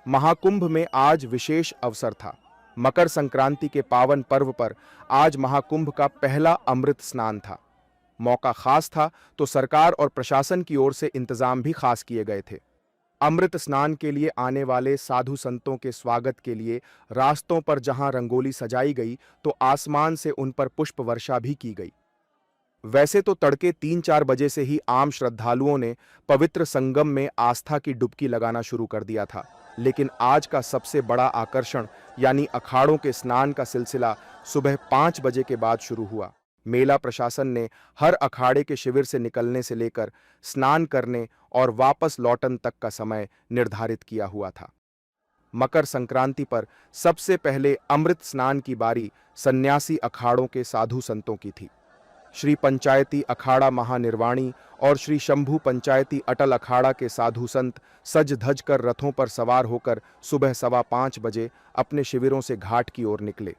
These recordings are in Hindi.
महाकुंभ में आज विशेष अवसर था। मकर संक्रांति के पावन पर्व पर आज महाकुंभ का पहला अमृत स्नान था। मौका खास था तो सरकार और प्रशासन की ओर से इंतजाम भी खास किए गए थे। अमृत स्नान के लिए आने वाले साधु संतों के स्वागत के लिए रास्तों पर जहां रंगोली सजाई गई तो आसमान से उन पर पुष्प वर्षा भी की गई। वैसे तो तड़के 3-4 बजे से ही आम श्रद्धालुओं ने पवित्र संगम में आस्था की डुबकी लगाना शुरू कर दिया था, लेकिन आज का सबसे बड़ा आकर्षण यानी अखाड़ों के स्नान का सिलसिला सुबह 5 बजे के बाद शुरू हुआ। मेला प्रशासन ने हर अखाड़े के शिविर से निकलने से लेकर स्नान करने और वापस लौटन तक का समय निर्धारित किया हुआ था। मकर संक्रांति पर सबसे पहले अमृत स्नान की बारी सन्यासी अखाड़ों के साधु संतों की थी। श्री पंचायती अखाड़ा महानिर्वाणी और श्री शंभू पंचायती अटल अखाड़ा के साधु संत सज धज कर रथों पर सवार होकर सुबह 5:15 बजे अपने शिविरों से घाट की ओर निकले।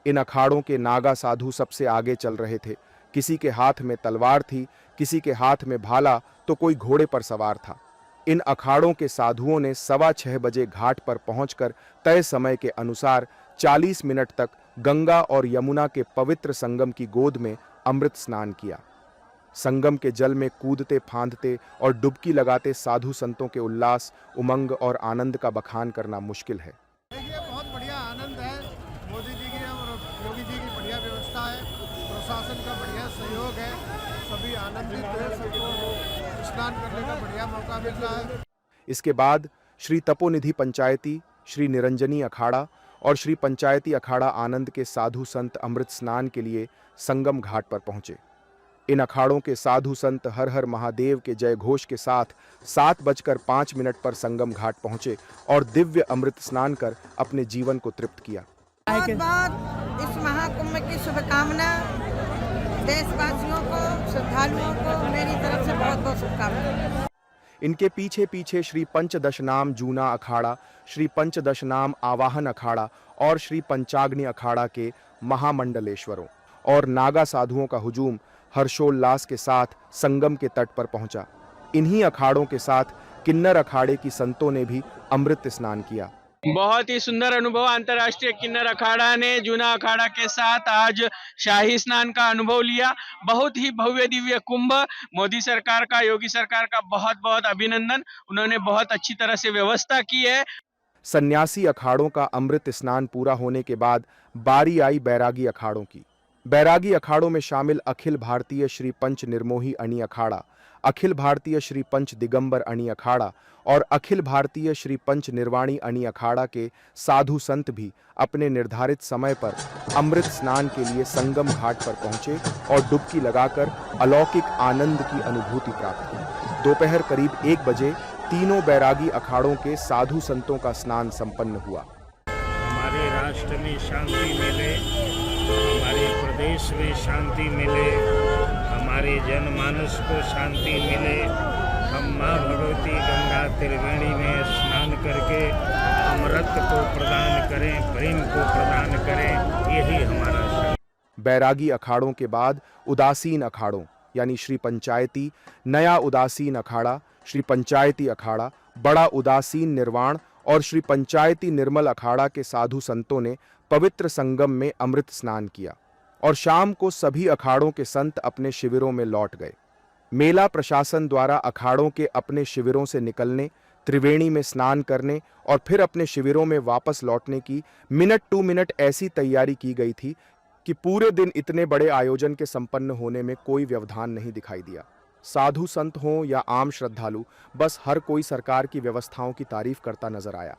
इन अखाड़ों के नागा साधु सबसे आगे चल रहे थे। किसी के हाथ में तलवार थी, किसी के हाथ में भाला, तो कोई घोड़े पर सवार था। इन अखाड़ों के साधुओं ने 6:15 बजे घाट पर पहुंचकर तय समय के अनुसार 40 मिनट तक गंगा और यमुना के पवित्र संगम की गोद में अमृत स्नान किया। संगम के जल में कूदते फांदते और डुबकी लगाते साधु संतों के उल्लास, उमंग और आनंद का बखान करना मुश्किल है। ये बहुत बढ़िया आनंद है। मोदी जी की और योगी जी की बढ़िया व्यवस्था है, प्रशासन का बढ़िया सहयोग है, सभी आनंदित हैं, सबको स्नान करने का बढ़िया मौका मिल रहा है। इसके बाद श्री तपोनिधि पंचायती, श्री निरंजनी अखाड़ा और श्री पंचायती अखाड़ा आनंद के साधु संत अमृत स्नान के लिए संगम घाट पर पहुंचे। इन अखाड़ों के साधु संत हर हर महादेव के जय घोष के साथ 7:05 पर संगम घाट पहुंचे और दिव्य अमृत स्नान कर अपने जीवन को तृप्त किया। बहुत बहुत इस महाकुंभ की शुभकामना देशवासियों को, श्रद्धालुओं को मेरी तरफ से बहुत बहुत शुभकामनाएं। इनके पीछे पीछे श्री पंचदशनाम जूना अखाड़ा, श्री पंचदशनाम आवाहन अखाड़ा और श्री पंचाग्नि अखाड़ा के महामंडलेश्वरों और नागा साधुओं का हुजूम हर्षोल्लास के साथ संगम के तट पर पहुंचा। इन्हीं अखाड़ों के साथ किन्नर अखाड़े की संतों ने भी अमृत स्नान किया। बहुत ही सुंदर अनुभव अंतर्राष्ट्रीय किन्नर अखाड़ा ने जूना अखाड़ा के साथ आज शाही स्नान का अनुभव लिया। बहुत ही भव्य दिव्य कुंभ। मोदी सरकार का, योगी सरकार का बहुत बहुत अभिनंदन। उन्होंने बहुत अच्छी तरह से व्यवस्था की है। सन्यासी अखाड़ों का अमृत स्नान पूरा होने के बाद बारी आई बैरागी अखाड़ों की। बैरागी अखाड़ों में शामिल अखिल भारतीय श्री पंच निर्मोही अणी अखाड़ा, अखिल भारतीय श्री पंच दिगंबर अणी अखाड़ा और अखिल भारतीय श्री पंच निर्वाणी अणी अखाड़ा के साधु संत भी अपने निर्धारित समय पर अमृत स्नान के लिए संगम घाट पर पहुंचे और डुबकी लगाकर अलौकिक आनंद की अनुभूति प्राप्त की। दोपहर करीब 1 बजे तीनों बैरागी अखाड़ों के साधु संतों का स्नान संपन्न हुआ। हमारे राष्ट्र में शांति मिले, हमारे प्रदेश में शांति मिले, हमारे जनमानस को शांति मिले। हम माँ भगवती गंगा त्रिवेणी में स्नान करके अमृत को प्रदान करें, प्रेम को प्रदान करें, यही हमारा शक्ति। बैरागी अखाड़ों के बाद उदासीन अखाड़ों यानी श्री पंचायती, नया उदासीन अखाड़ा, श्री पंचायती अखाड़ा, बड़ा उदासीन निर्वाण और श्री पंचायती निर्मल अखाड़ा के साधु संतों ने पवित्र संगम में अमृत स्नान किया और शाम को सभी अखाड़ों के संत अपने शिविरों में लौट गए। मेला प्रशासन द्वारा अखाड़ों के अपने शिविरों से निकलने, त्रिवेणी में स्नान करने और फिर अपने शिविरों में वापस लौटने की मिनट टू मिनट ऐसी तैयारी की गई थी कि पूरे दिन इतने बड़े आयोजन के संपन्न होने में कोई व्यवधान नहीं दिखाई दिया। साधु संत हों या आम श्रद्धालु, बस हर कोई सरकार की व्यवस्थाओं की तारीफ करता नजर आया।